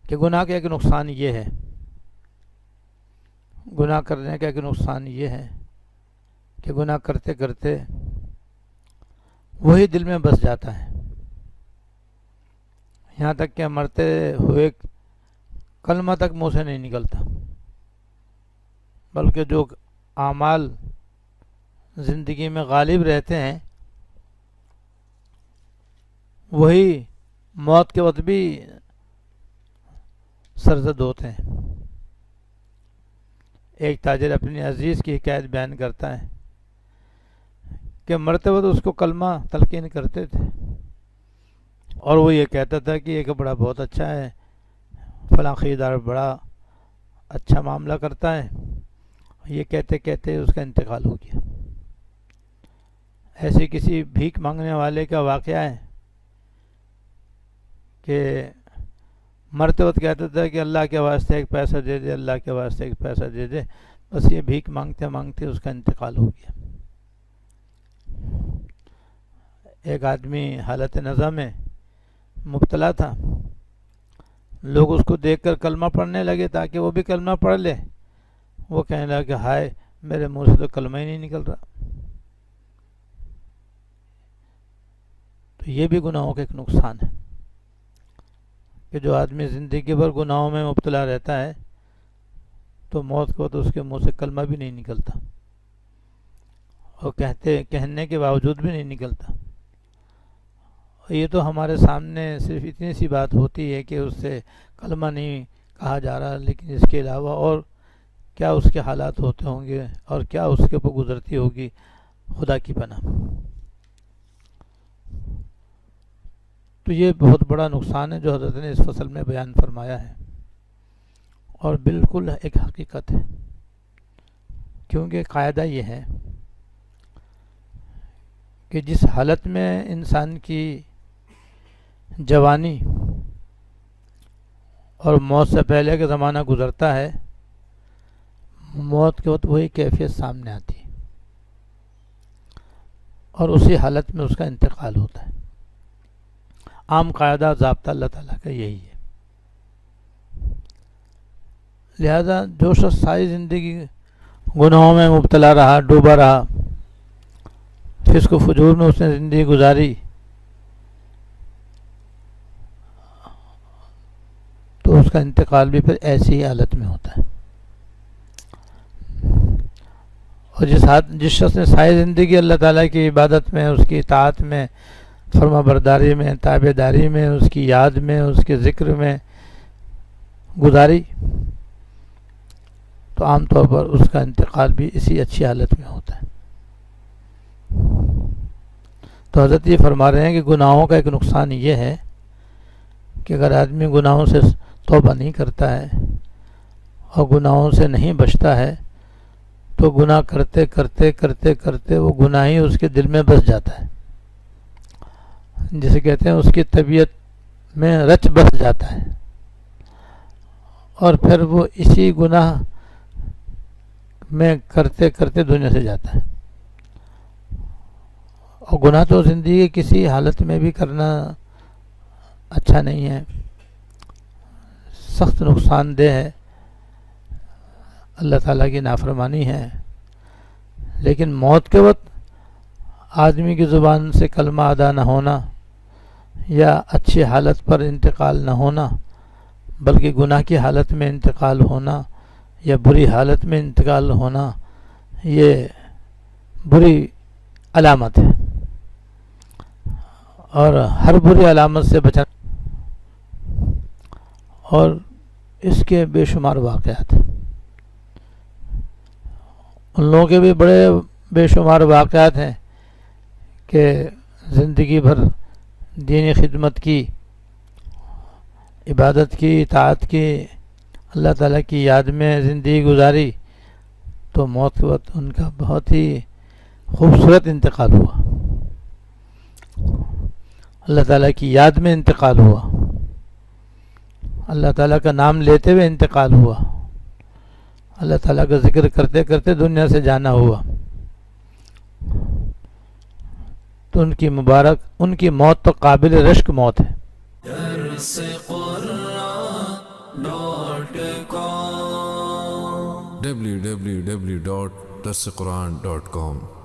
کہ گناہ کا ایک نقصان یہ ہے، گناہ کرنے کا ایک نقصان یہ ہے کہ گناہ کرتے کرتے وہی دل میں بس جاتا ہے، یہاں تک کہ مرتے ہوئے کلمہ تک منہ سے نہیں نکلتا، بلکہ جو اعمال زندگی میں غالب رہتے ہیں وہی موت کے وقت بھی سرزد ہوتے ہیں۔ ایک تاجر اپنی عزیز کی حکایت بیان کرتا ہے کہ مرتے وقت اس کو کلمہ تلقین کرتے تھے اور وہ یہ کہتا تھا کہ یہ کپڑا بہت اچھا ہے، فلاں خریدار بڑا اچھا معاملہ کرتا ہے، یہ کہتے کہتے اس کا انتقال ہو گیا۔ ایسے کسی بھیک مانگنے والے کا واقعہ ہے کہ مرتے وقت کہتا تھا کہ اللہ کے واسطے ایک پیسہ دے دے، اللہ کے واسطے ایک پیسہ دے دے، بس یہ بھیک مانگتے مانگتے اس کا انتقال ہو گیا۔ ایک آدمی حالت نزع میں مبتلا تھا، لوگ اس کو دیکھ کر کلمہ پڑھنے لگے تاکہ وہ بھی کلمہ پڑھ لے، وہ کہنے لگا کہ ہائے میرے منہ سے تو کلمہ ہی نہیں نکل رہا۔ تو یہ بھی گناہوں کا ایک نقصان ہے کہ جو آدمی زندگی بھر گناہوں میں مبتلا رہتا ہے تو موت کو تو اس کے منہ سے کلمہ بھی نہیں نکلتا، اور کہنے کے باوجود بھی نہیں نکلتا۔ اور یہ تو ہمارے سامنے صرف اتنی سی بات ہوتی ہے کہ اس سے کلمہ نہیں کہا جا رہا، لیکن اس کے علاوہ اور کیا اس کے حالات ہوتے ہوں گے اور کیا اس کے اوپر گزرتی ہوگی، خدا کی پناہ۔ تو یہ بہت بڑا نقصان ہے جو حضرت نے اس فصل میں بیان فرمایا ہے، اور بالکل ایک حقیقت ہے، کیونکہ قاعدہ یہ ہے کہ جس حالت میں انسان کی جوانی اور موت سے پہلے کا زمانہ گزرتا ہے، موت کے وقت وہی کیفیت سامنے آتی ہے اور اسی حالت میں اس کا انتقال ہوتا ہے۔ عام قاعدہ ضابطہ اللہ تعالیٰ کا یہی ہے۔ لہذا جو شخص ساری زندگی گناہوں میں مبتلا رہا، ڈوبا رہا، فسق و فجور میں اس نے زندگی گزاری، تو اس کا انتقال بھی پھر ایسی ہی حالت میں ہوتا ہے۔ اور جس شخص نے ساری زندگی اللہ تعالیٰ کی عبادت میں، اس کی اطاعت میں، فرما برداری میں، تابع داری میں، اس کی یاد میں، اس کے ذکر میں گزاری، تو عام طور پر اس کا انتقال بھی اسی اچھی حالت میں ہوتا ہے۔ تو حضرت یہ فرما رہے ہیں کہ گناہوں کا ایک نقصان یہ ہے کہ اگر آدمی گناہوں سے توبہ نہیں کرتا ہے اور گناہوں سے نہیں بچتا ہے تو گناہ کرتے کرتے کرتے کرتے وہ گناہ ہی اس کے دل میں بس جاتا ہے، جسے کہتے ہیں اس کی طبیعت میں رچ بس جاتا ہے، اور پھر وہ اسی گناہ میں کرتے کرتے دنیا سے جاتا ہے۔ اور گناہ تو زندگی کسی حالت میں بھی کرنا اچھا نہیں ہے، سخت نقصان دہ ہے، اللہ تعالیٰ کی نافرمانی ہے۔ لیکن موت کے وقت آدمی کی زبان سے کلمہ ادا نہ ہونا یا اچھی حالت پر انتقال نہ ہونا، بلکہ گناہ کی حالت میں انتقال ہونا یا بری حالت میں انتقال ہونا، یہ بری علامت ہے، اور ہر بری علامت سے بچنا، اور اس کے بے شمار واقعات ہیں۔ ان لوگوں کے بھی بڑے بے شمار واقعات ہیں کہ زندگی بھر دینی خدمت کی، عبادت کی، اطاعت کی، اللہ تعالیٰ کی یاد میں زندگی گزاری، تو موت کے وقت ان کا بہت ہی خوبصورت انتقال ہوا، اللہ تعالیٰ کی یاد میں انتقال ہوا، اللہ تعالیٰ کا نام لیتے ہوئے انتقال ہوا، اللہ تعالیٰ کا ذکر کرتے کرتے دنیا سے جانا ہوا۔ تو ان کی موت تو قابل رشک موت ہے۔ www.darsequran.com